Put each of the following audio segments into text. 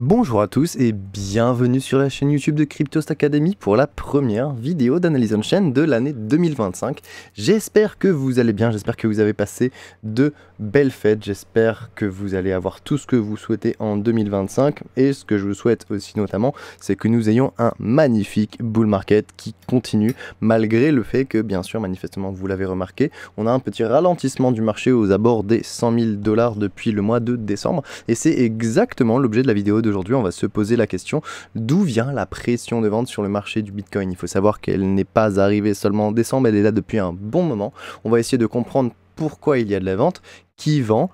Bonjour à tous et bienvenue sur la chaîne YouTube de Cryptost Academy pour la première vidéo d'analyse on-chain de l'année 2025. J'espère que vous allez bien, j'espère que vous avez passé de belles fêtes, j'espère que vous allez avoir tout ce que vous souhaitez en 2025 et ce que je vous souhaite aussi notamment, c'est que nous ayons un magnifique bull market qui continue malgré le fait que bien sûr manifestement vous l'avez remarqué, on a un petit ralentissement du marché aux abords des 100 000 $ depuis le mois de décembre et c'est exactement l'objet de la vidéo d'aujourd'hui. On va se poser la question d'où vient la pression de vente sur le marché du Bitcoin. Il faut savoir qu'elle n'est pas arrivée seulement en décembre, elle est là depuis un bon moment. On va essayer de comprendre pourquoi il y a de la vente, qui vend,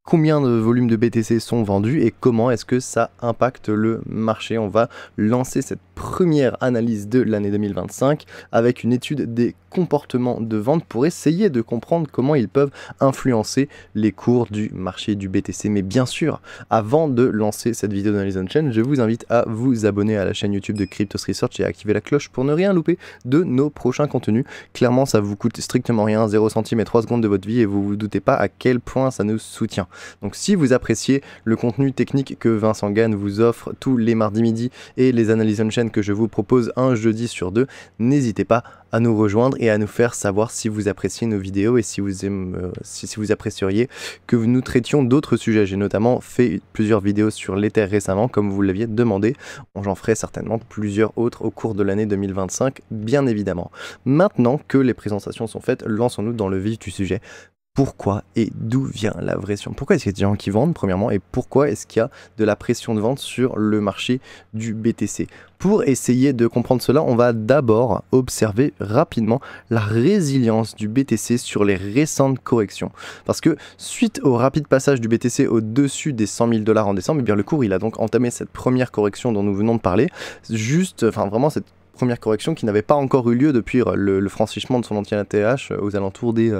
combien de volumes de BTC sont vendus et comment est-ce que ça impacte le marché. On va lancer cette première analyse de l'année 2025 avec une étude des comportements de vente pour essayer de comprendre comment ils peuvent influencer les cours du marché du BTC. Mais bien sûr, avant de lancer cette vidéo d'analyse on-chain, je vous invite à vous abonner à la chaîne YouTube de Cryptos Research et à activer la cloche pour ne rien louper de nos prochains contenus. Clairement, ça vous coûte strictement rien, 0 centime et 3 secondes de votre vie et vous vous doutez pas à quel point ça nous soutient. Donc si vous appréciez le contenu technique que Vincent Gane vous offre tous les mardis midi et les analyses on-chain que je vous propose un jeudi sur deux, n'hésitez pas à nous rejoindre et à nous faire savoir si vous appréciez nos vidéos et si vous apprécieriez que nous traitions d'autres sujets. J'ai notamment fait plusieurs vidéos sur l'Ether récemment, comme vous l'aviez demandé. J'en ferai certainement plusieurs autres au cours de l'année 2025, bien évidemment. Maintenant que les présentations sont faites, lançons-nous dans le vif du sujet. Pourquoi et d'où vient la pression? Pourquoi est-ce qu'il y a des gens qui vendent, premièrement, et pourquoi est-ce qu'il y a de la pression de vente sur le marché du BTC? Pour essayer de comprendre cela, on va d'abord observer rapidement la résilience du BTC sur les récentes corrections. Parce que suite au rapide passage du BTC au-dessus des 100 000 $ en décembre, eh bien le cours il a donc entamé cette première correction dont nous venons de parler, vraiment cette première correction qui n'avait pas encore eu lieu depuis le franchissement de son ancien ATH aux alentours des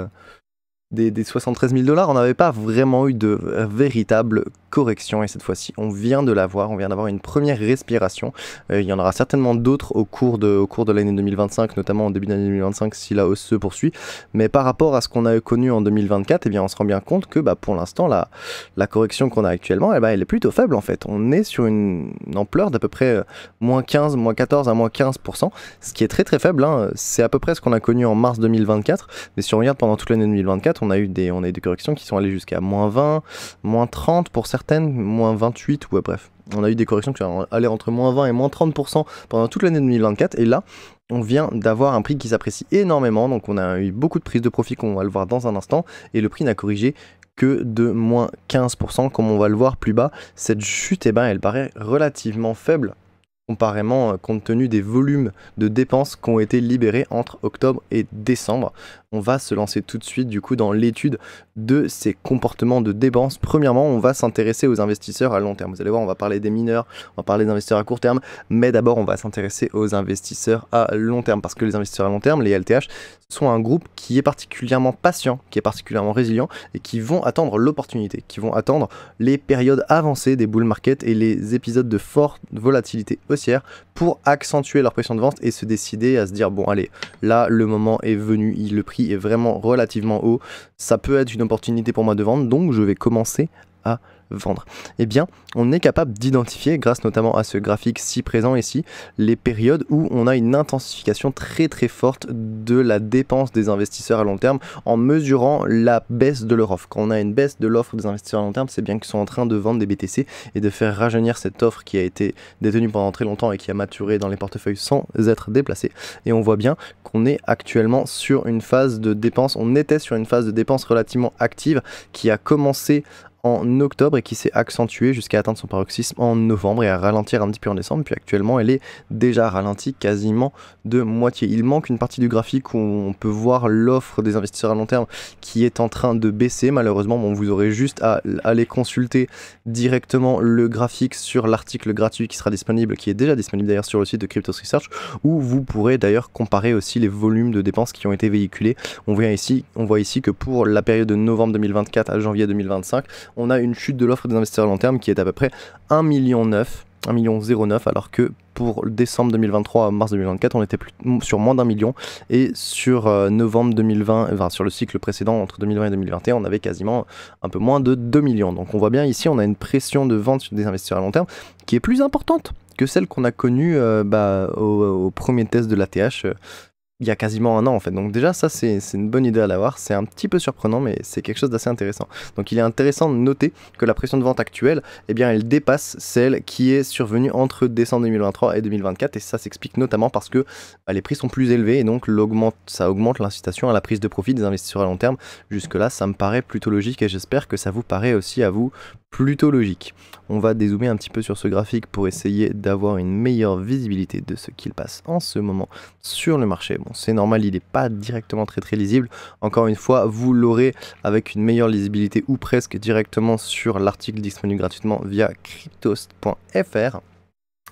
73 000 $, on n'avait pas vraiment eu de véritable correction et cette fois-ci on vient de l'avoir, on vient d'avoir une première respiration. Il y en aura certainement d'autres au cours de l'année 2025, notamment en début d'année 2025 si la hausse se poursuit, mais par rapport à ce qu'on a connu en 2024, eh bien on se rend bien compte que pour l'instant la correction qu'on a actuellement, elle est plutôt faible en fait. On est sur une ampleur d'à peu près moins 15, moins 14 à moins 15%, ce qui est très très faible, hein. C'est à peu près ce qu'on a connu en mars 2024, mais si on regarde pendant toute l'année 2024, on a eu des corrections qui sont allées jusqu'à moins 20, moins 30 pour certaines, moins 28, ouais bref. On a eu des corrections qui sont allées entre moins 20 et moins 30% pendant toute l'année 2024, et là, on vient d'avoir un prix qui s'apprécie énormément, donc on a eu beaucoup de prises de profit, comme on va le voir dans un instant, et le prix n'a corrigé que de moins 15%, comme on va le voir plus bas. Cette chute, elle paraît relativement faible, comparément compte tenu des volumes de dépenses qui ont été libérés entre octobre et décembre. On va se lancer tout de suite du coup dans l'étude de ces comportements de dépenses. Premièrement, on va s'intéresser aux investisseurs à long terme. Vous allez voir, on va parler des mineurs, on va parler des investisseurs à court terme, mais d'abord on va s'intéresser aux investisseurs à long terme parce que les investisseurs à long terme, les LTH, sont un groupe qui est particulièrement patient, qui est particulièrement résilient et qui vont attendre l'opportunité, qui vont attendre les périodes avancées des bull market et les épisodes de forte volatilité haussière pour accentuer leur pression de vente et se décider à se dire bon allez, là le moment est venu, le prix est vraiment relativement haut, ça peut être une opportunité pour moi de vendre, donc je vais commencer à vendre. Eh bien, on est capable d'identifier, grâce notamment à ce graphique si présent ici, les périodes où on a une intensification très très forte de la dépense des investisseurs à long terme en mesurant la baisse de leur offre. Quand on a une baisse de l'offre des investisseurs à long terme, c'est bien qu'ils sont en train de vendre des BTC et de faire rajeunir cette offre qui a été détenue pendant très longtemps et qui a maturé dans les portefeuilles sans être déplacée. Et on voit bien qu'on est actuellement sur une phase de dépense, on était sur une phase de dépense relativement active qui a commencé en octobre et qui s'est accentuée jusqu'à atteindre son paroxysme en novembre et à ralentir un petit peu en décembre, puis actuellement elle est déjà ralentie quasiment de moitié. Il manque une partie du graphique où on peut voir l'offre des investisseurs à long terme qui est en train de baisser. Malheureusement, bon, vous aurez juste à aller consulter directement le graphique sur l'article gratuit qui sera disponible, qui est déjà disponible d'ailleurs sur le site de Cryptos Research, où vous pourrez d'ailleurs comparer aussi les volumes de dépenses qui ont été véhiculés. On voit ici que pour la période de novembre 2024 à janvier 2025, on a une chute de l'offre des investisseurs à long terme qui est à peu près 1,09 million, alors que pour décembre 2023 à mars 2024, on était sur moins d'1 million. Et sur novembre 2020, enfin sur le cycle précédent, entre 2020 et 2021, on avait quasiment un peu moins de 2 millions. Donc on voit bien ici, on a une pression de vente sur des investisseurs à long terme qui est plus importante que celle qu'on a connue au premier test de l'ATH. Il y a quasiment un an en fait, donc déjà ça c'est une bonne idée à l'avoir, c'est un petit peu surprenant mais c'est quelque chose d'assez intéressant. Donc il est intéressant de noter que la pression de vente actuelle, eh bien elle dépasse celle qui est survenue entre décembre 2023 et 2024 et ça s'explique notamment parce que les prix sont plus élevés et donc ça augmente l'incitation à la prise de profit des investisseurs à long terme. Jusque là ça me paraît plutôt logique et j'espère que ça vous paraît aussi à vous plutôt logique. On va dézoomer un petit peu sur ce graphique pour essayer d'avoir une meilleure visibilité de ce qu'il passe en ce moment sur le marché. Bon, c'est normal, il n'est pas directement très lisible. Encore une fois, vous l'aurez avec une meilleure lisibilité ou presque directement sur l'article disponible gratuitement via cryptost.fr.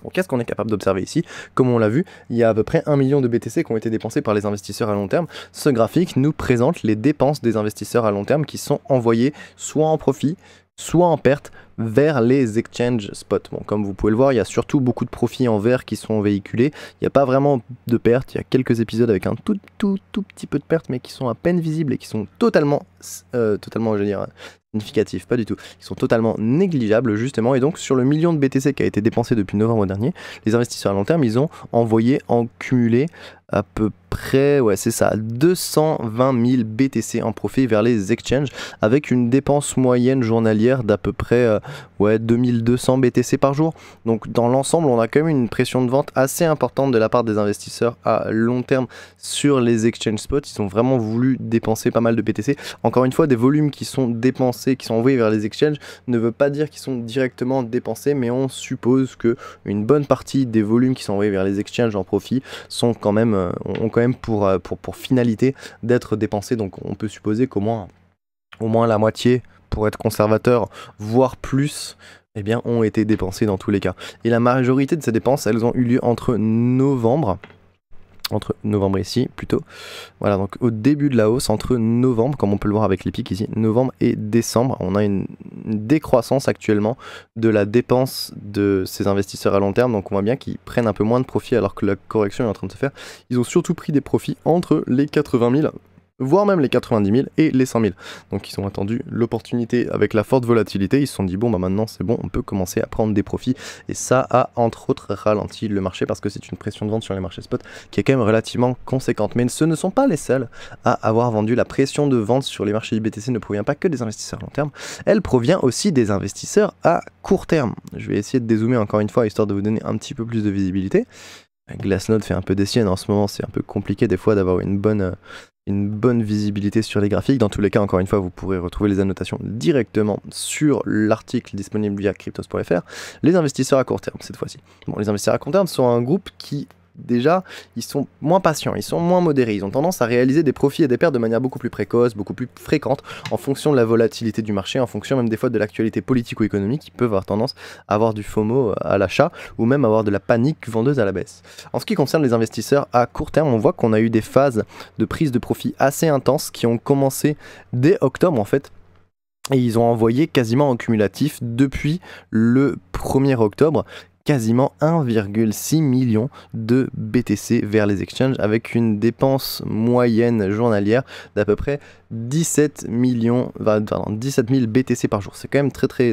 Bon, qu'est-ce qu'on est capable d'observer ici? Comme on l'a vu, il y a à peu près 1 million de BTC qui ont été dépensés par les investisseurs à long terme. Ce graphique nous présente les dépenses des investisseurs à long terme qui sont envoyées soit en profit, soit en perte vers les exchange spots. Bon, comme vous pouvez le voir, il y a surtout beaucoup de profits en vert qui sont véhiculés. Il n'y a pas vraiment de pertes. Il y a quelques épisodes avec un tout petit peu de pertes, mais qui sont à peine visibles et qui sont totalement, je veux dire, significatifs, pas du tout. Ils sont totalement négligeables justement. Et donc sur le million de BTC qui a été dépensé depuis novembre dernier, les investisseurs à long terme, ils ont envoyé en cumulé à peu près, ouais c'est ça, 220 000 BTC en profit vers les exchanges avec une dépense moyenne journalière d'à peu près 2200 BTC par jour. Donc dans l'ensemble, on a quand même une pression de vente assez importante de la part des investisseurs à long terme sur les exchange spots. Ils ont vraiment voulu dépenser pas mal de BTC. Encore une fois, des volumes qui sont dépensés, qui sont envoyés vers les exchanges ne veut pas dire qu'ils sont directement dépensés, mais on suppose que une bonne partie des volumes qui sont envoyés vers les exchanges en profit sont quand même ont quand même pour finalité d'être dépensés. Donc on peut supposer qu'au moins la moitié, pour être conservateur, voire plus, eh bien, ont été dépensés dans tous les cas. Et la majorité de ces dépenses, elles ont eu lieu entre novembre ici plutôt, voilà, donc au début de la hausse, entre novembre, comme on peut le voir avec les pics ici, novembre et décembre, on a une décroissance actuellement de la dépense de ces investisseurs à long terme. Donc on voit bien qu'ils prennent un peu moins de profit alors que la correction est en train de se faire. Ils ont surtout pris des profits entre les 80 000 voire même les 90 000 et les 100 000. Donc ils ont attendu l'opportunité avec la forte volatilité, ils se sont dit bon bah maintenant c'est bon, on peut commencer à prendre des profits, et ça a entre autres ralenti le marché parce que c'est une pression de vente sur les marchés spot qui est quand même relativement conséquente. Mais ce ne sont pas les seuls à avoir vendu. La pression de vente sur les marchés IBTC ne provient pas que des investisseurs à long terme, elle provient aussi des investisseurs à court terme. Je vais essayer de dézoomer encore une fois histoire de vous donner un petit peu plus de visibilité. Glassnode fait un peu des siennes en ce moment, c'est un peu compliqué des fois d'avoir une bonne visibilité sur les graphiques. Dans tous les cas, encore une fois, vous pourrez retrouver les annotations directement sur l'article disponible via cryptos.fr. Les investisseurs à court terme, cette fois-ci. Bon, les investisseurs à court terme sont un groupe qui, déjà, ils sont moins patients, ils sont moins modérés, ils ont tendance à réaliser des profits et des pertes de manière beaucoup plus précoce, beaucoup plus fréquente, en fonction de la volatilité du marché, en fonction même des fois de l'actualité politico-économique. Ils peuvent avoir tendance à avoir du FOMO à l'achat, ou même avoir de la panique vendeuse à la baisse. En ce qui concerne les investisseurs à court terme, on voit qu'on a eu des phases de prise de profit assez intenses qui ont commencé dès octobre en fait. Et ils ont envoyé quasiment en cumulatif depuis le 1er octobre quasiment 1,6 million de BTC vers les exchanges avec une dépense moyenne journalière d'à peu près 17 000 BTC par jour. C'est quand même très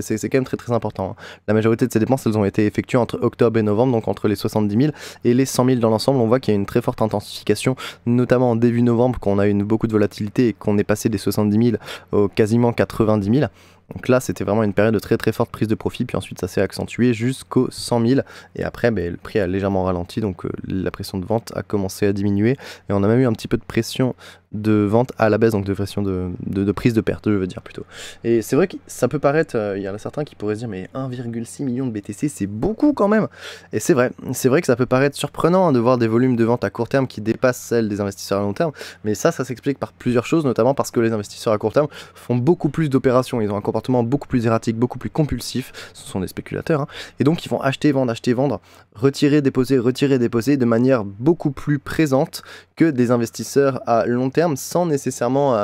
important. Hein. La majorité de ces dépenses, elles ont été effectuées entre octobre et novembre, donc entre les 70 000 et les 100 000 dans l'ensemble. On voit qu'il y a une très forte intensification, notamment en début novembre, quand on a eu beaucoup de volatilité et qu'on est passé des 70 000 aux quasiment 90 000. Donc là, c'était vraiment une période de très forte prise de profit, puis ensuite ça s'est accentué jusqu'aux 100 000, et après le prix a légèrement ralenti, donc la pression de vente a commencé à diminuer, et on a même eu un petit peu de pression de vente à la baisse, donc de pression de prise de perte, je veux dire plutôt. Et c'est vrai que ça peut paraître, il y en a certains qui pourraient se dire mais 1,6 million de BTC c'est beaucoup quand même, et c'est vrai que ça peut paraître surprenant de voir des volumes de vente à court terme qui dépassent celles des investisseurs à long terme, mais ça s'explique par plusieurs choses, notamment parce que les investisseurs à court terme font beaucoup plus d'opérations, ils ont un comportement beaucoup plus erratique, beaucoup plus compulsif, ce sont des spéculateurs, hein, et donc ils vont acheter, vendre, retirer, déposer de manière beaucoup plus présente que des investisseurs à long terme terme sans nécessairement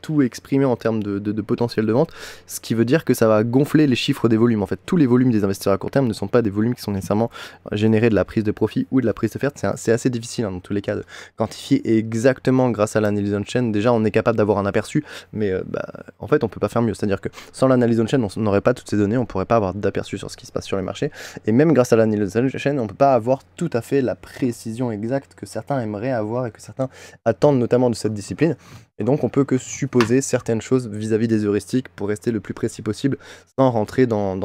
tout exprimer en termes de potentiel de vente, ce qui veut dire que ça va gonfler les chiffres des volumes. En fait, tous les volumes des investisseurs à court terme ne sont pas des volumes qui sont nécessairement générés de la prise de profit ou de la prise de perte. C'est assez difficile dans tous les cas de quantifier exactement grâce à l'analyse on-chain. Déjà, on est capable d'avoir un aperçu, mais en fait, on peut pas faire mieux. C'est-à-dire que sans l'analyse on-chain, on n'aurait pas toutes ces données, on pourrait pas avoir d'aperçu sur ce qui se passe sur les marchés. Et même grâce à l'analyse on-chain, on peut pas avoir tout à fait la précision exacte que certains aimeraient avoir et que certains attendent notamment de cette discipline. Et donc on peut que supposer certaines choses vis-à-vis des heuristiques pour rester le plus précis possible sans rentrer dans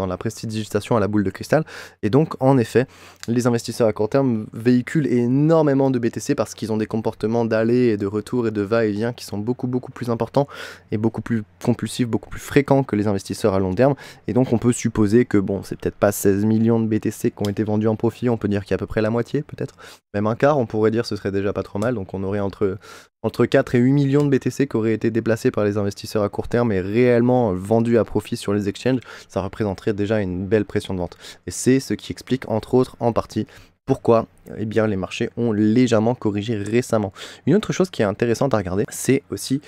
la prestidigitation à la boule de cristal. Et donc en effet, les investisseurs à court terme véhiculent énormément de BTC parce qu'ils ont des comportements d'aller et de retour et de va-et-vient qui sont beaucoup plus importants et beaucoup plus compulsifs, beaucoup plus fréquents que les investisseurs à long terme. Et donc on peut supposer que bon, c'est peut-être pas 16 millions de BTC qui ont été vendus en profit, on peut dire qu'il y a à peu près la moitié peut-être, même un quart, on pourrait dire ce serait déjà pas trop mal. Donc on aurait entre 4 et 8 millions de BTC qui auraient été déplacés par les investisseurs à court terme et réellement vendus à profit sur les exchanges. Ça représenterait déjà une belle pression de vente. Et c'est ce qui explique entre autres en partie pourquoi eh bien, les marchés ont légèrement corrigé récemment. Une autre chose qui est intéressante à regarder, c'est aussi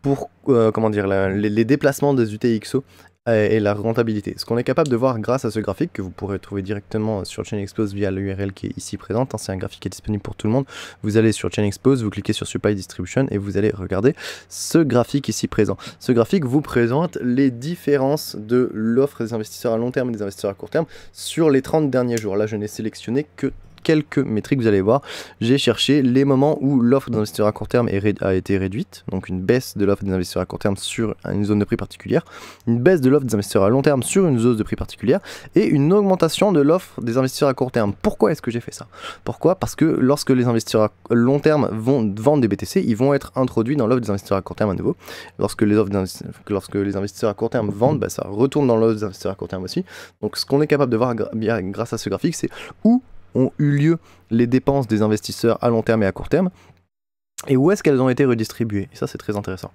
pour les déplacements des UTXO et la rentabilité. Ce qu'on est capable de voir grâce à ce graphique que vous pourrez trouver directement sur ChainExpose via l'URL qui est ici présente, c'est un graphique qui est disponible pour tout le monde. Vous allez sur ChainExpose, vous cliquez sur Supply Distribution et vous allez regarder ce graphique ici présent. Ce graphique vous présente les différences de l'offre des investisseurs à long terme et des investisseurs à court terme sur les 30 derniers jours. Là, je n'ai sélectionné que quelques métriques, vous allez voir. J'ai cherché les moments où l'offre des investisseurs à court terme a été réduite, donc une baisse de l'offre des investisseurs à court terme sur une zone de prix particulière, une baisse de l'offre des investisseurs à long terme sur une zone de prix particulière, et une augmentation de l'offre des investisseurs à court terme. Pourquoi est-ce que j'ai fait ça? Pourquoi? Parce que lorsque les investisseurs à long terme vont vendre des BTC, ils vont être introduits dans l'offre des investisseurs à court terme à nouveau. Lorsque les investisseurs à court terme vendent, ça retourne dans l'offre des investisseurs à court terme aussi. Donc ce qu'on est capable de voir grâce à ce graphique, c'est où ont eu lieu les dépenses des investisseurs à long terme et à court terme, et où est-ce qu'elles ont été redistribuées. Et ça, c'est très intéressant.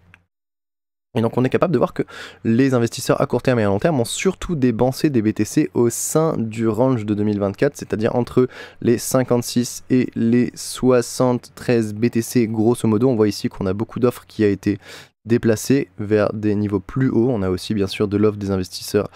Et donc, on est capable de voir que les investisseurs à court terme et à long terme ont surtout dépensé des BTC au sein du range de 2024, c'est-à-dire entre les 56 et les 73 BTC, grosso modo. On voit ici qu'on a beaucoup d'offres qui a été déplacées vers des niveaux plus hauts. On a aussi, bien sûr, de l'offre des investisseurs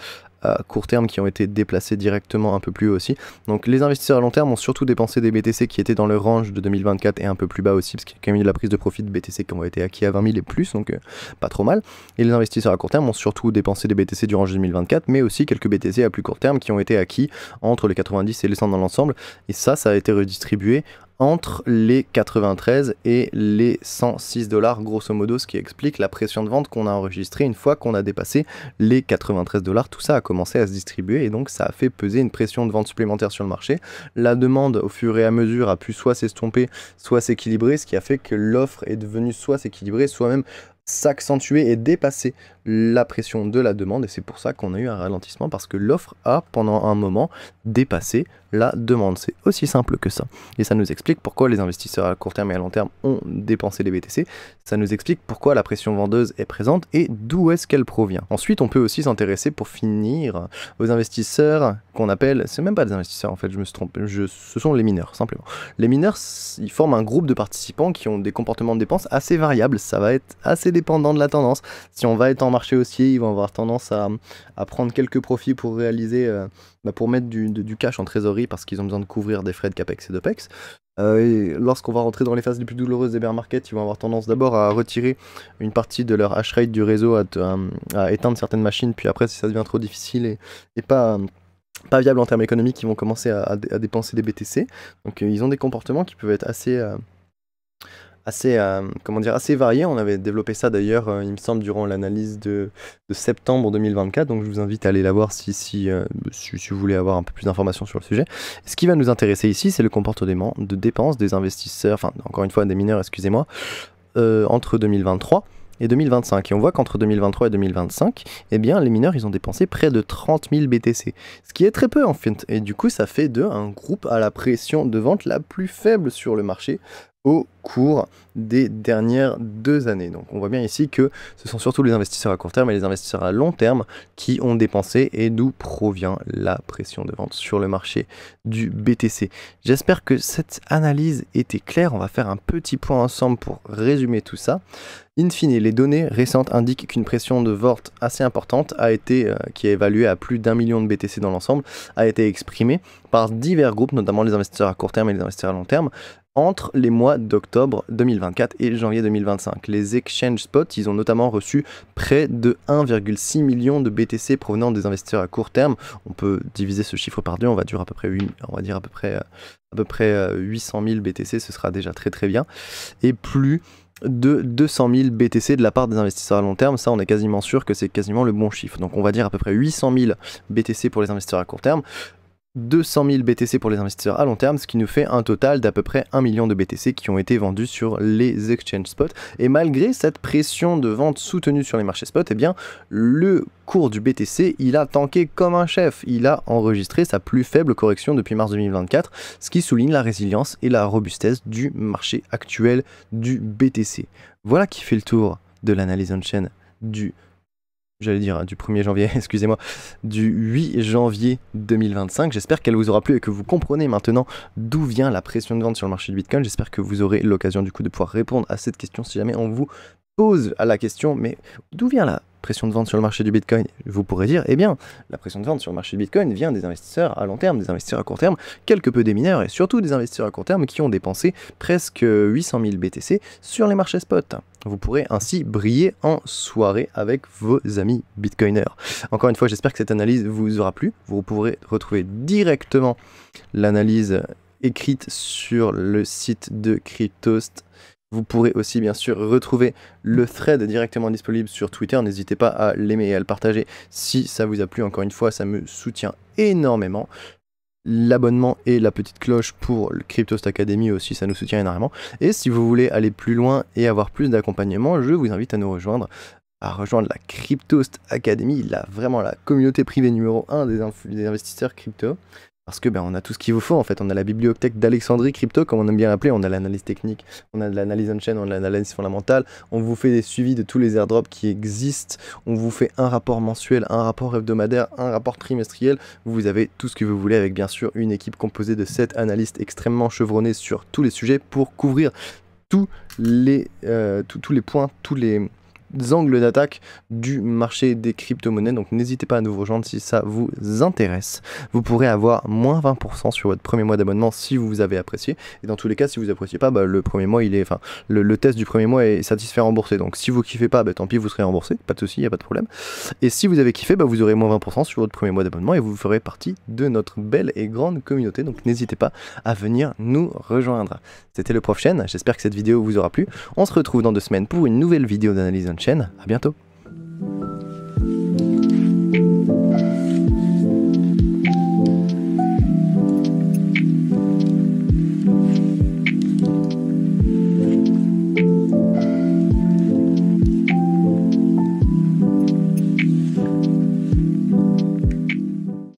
à court terme qui ont été déplacés directement un peu plus haut aussi. Donc les investisseurs à long terme ont surtout dépensé des BTC qui étaient dans le range de 2024 et un peu plus bas aussi, parce qu'il y a quand même eu de la prise de profit de BTC qui ont été acquis à 20 000 et plus, donc pas trop mal. Et les investisseurs à court terme ont surtout dépensé des BTC du range de 2024, mais aussi quelques BTC à plus court terme qui ont été acquis entre les 90 et les 100 dans l'ensemble. Et ça a été redistribué entre les 93 et les 106 $, grosso modo, ce qui explique la pression de vente qu'on a enregistrée une fois qu'on a dépassé les 93 $. Tout ça a commencé à se distribuer et donc ça a fait peser une pression de vente supplémentaire sur le marché. La demande, au fur et à mesure, a pu soit s'estomper, soit s'équilibrer, ce qui a fait que l'offre est devenue soit s'équilibrer, soit même s'accentuer et dépasser la pression de la demande, et c'est pour ça qu'on a eu un ralentissement, parce que l'offre a pendant un moment dépassé la demande. C'est aussi simple que ça, et ça nous explique pourquoi les investisseurs à court terme et à long terme ont dépensé des BTC. Ça nous explique pourquoi la pression vendeuse est présente et d'où est-ce qu'elle provient. Ensuite, on peut aussi s'intéresser, pour finir, aux investisseurs qu'on appelle, c'est même pas des investisseurs en fait, je me suis trompé, ce sont les mineurs simplement. Les mineurs, ils forment un groupe de participants qui ont des comportements de dépenses assez variables. Ça va être assez dépendant de la tendance. Si on va être en marché haussier, ils vont avoir tendance à prendre quelques profits pour réaliser, pour mettre du cash en trésorerie parce qu'ils ont besoin de couvrir des frais de capex et d'opex. Et lorsqu'on va rentrer dans les phases les plus douloureuses des bear markets, ils vont avoir tendance d'abord à retirer une partie de leur hash rate du réseau, à éteindre certaines machines, puis après si ça devient trop difficile et pas viable en termes économiques, ils vont commencer à dépenser des BTC. Donc ils ont des comportements qui peuvent être assez variés. On avait développé ça d'ailleurs, il me semble, durant l'analyse de septembre 2024, donc je vous invite à aller la voir si vous voulez avoir un peu plus d'informations sur le sujet. Ce qui va nous intéresser ici, c'est le comportement de dépenses des investisseurs, enfin encore une fois des mineurs, excusez-moi, entre 2023 et 2025. Et on voit qu'entre 2023 et 2025, eh bien, les mineurs, ils ont dépensé près de 30 000 BTC. Ce qui est très peu en fait. Et du coup, ça fait d'eux un groupe à la pression de vente la plus faible sur le marché au cours des dernières 2 années. Donc on voit bien ici que ce sont surtout les investisseurs à court terme et les investisseurs à long terme qui ont dépensé et d'où provient la pression de vente sur le marché du BTC. J'espère que cette analyse était claire. On va faire un petit point ensemble pour résumer tout ça. In fine, les données récentes indiquent qu'une pression de vente assez importante qui est évaluée à plus d'1 million de BTC dans l'ensemble, a été exprimée par divers groupes, notamment les investisseurs à court terme et les investisseurs à long terme, entre les mois d'octobre 2024 et janvier 2025. Les exchange spots, ils ont notamment reçu près de 1,6 million de BTC provenant des investisseurs à court terme. On peut diviser ce chiffre par deux, on va dire à peu près 800 000 BTC, ce sera déjà très bien. Et plus de 200 000 BTC de la part des investisseurs à long terme, ça on est quasiment sûr que c'est quasiment le bon chiffre. Donc on va dire à peu près 800 000 BTC pour les investisseurs à court terme, 200 000 BTC pour les investisseurs à long terme, ce qui nous fait un total d'à peu près 1 million de BTC qui ont été vendus sur les exchange spots. Et malgré cette pression de vente soutenue sur les marchés spots, eh bien, le cours du BTC, il a tanké comme un chef. Il a enregistré sa plus faible correction depuis mars 2024, ce qui souligne la résilience et la robustesse du marché actuel du BTC. Voilà qui fait le tour de l'analyse on-chain du 1er janvier, excusez-moi, du 8 janvier 2025. J'espère qu'elle vous aura plu et que vous comprenez maintenant d'où vient la pression de vente sur le marché du Bitcoin. J'espère que vous aurez l'occasion du coup de pouvoir répondre à cette question si jamais on vous pose à la question, mais d'où vient la pression de vente sur le marché du Bitcoin? Vous pourrez dire, eh bien, la pression de vente sur le marché du Bitcoin vient des investisseurs à long terme, des investisseurs à court terme, quelque peu des mineurs et surtout des investisseurs à court terme qui ont dépensé presque 800 000 BTC sur les marchés spot. Vous pourrez ainsi briller en soirée avec vos amis bitcoiners. Encore une fois, j'espère que cette analyse vous aura plu. Vous pourrez retrouver directement l'analyse écrite sur le site de Cryptost. Vous pourrez aussi bien sûr retrouver le thread directement disponible sur Twitter. N'hésitez pas à l'aimer et à le partager si ça vous a plu. Encore une fois, ça me soutient énormément. L'abonnement et la petite cloche pour le Cryptost Academy aussi, ça nous soutient énormément. Et si vous voulez aller plus loin et avoir plus d'accompagnement, je vous invite à nous rejoindre. À rejoindre la Cryptost Academy, vraiment la communauté privée numéro 1 des investisseurs crypto. Parce que on a tout ce qu'il vous faut en fait, on a la bibliothèque d'Alexandrie Crypto comme on aime bien l'appeler, on a l'analyse technique, on a de l'analyse on-chain, on a l'analyse fondamentale, on vous fait des suivis de tous les airdrops qui existent, on vous fait un rapport mensuel, un rapport hebdomadaire, un rapport trimestriel, vous avez tout ce que vous voulez avec bien sûr une équipe composée de 7 analystes extrêmement chevronnés sur tous les sujets pour couvrir tous les points, tous les angles d'attaque du marché des crypto-monnaies. Donc n'hésitez pas à nous rejoindre si ça vous intéresse. Vous pourrez avoir moins 20% sur votre premier mois d'abonnement si vous avez apprécié. Et dans tous les cas, si vous appréciez pas, le premier mois, le test du premier mois est satisfait remboursé. Donc si vous kiffez pas, tant pis, vous serez remboursé. Pas de souci, il n'y a pas de problème. Et si vous avez kiffé, vous aurez moins 20% sur votre premier mois d'abonnement et vous ferez partie de notre belle et grande communauté. Donc n'hésitez pas à venir nous rejoindre. C'était le Prof Chen. J'espère que cette vidéo vous aura plu. On se retrouve dans 2 semaines pour une nouvelle vidéo d'analyse on-chain. À bientôt.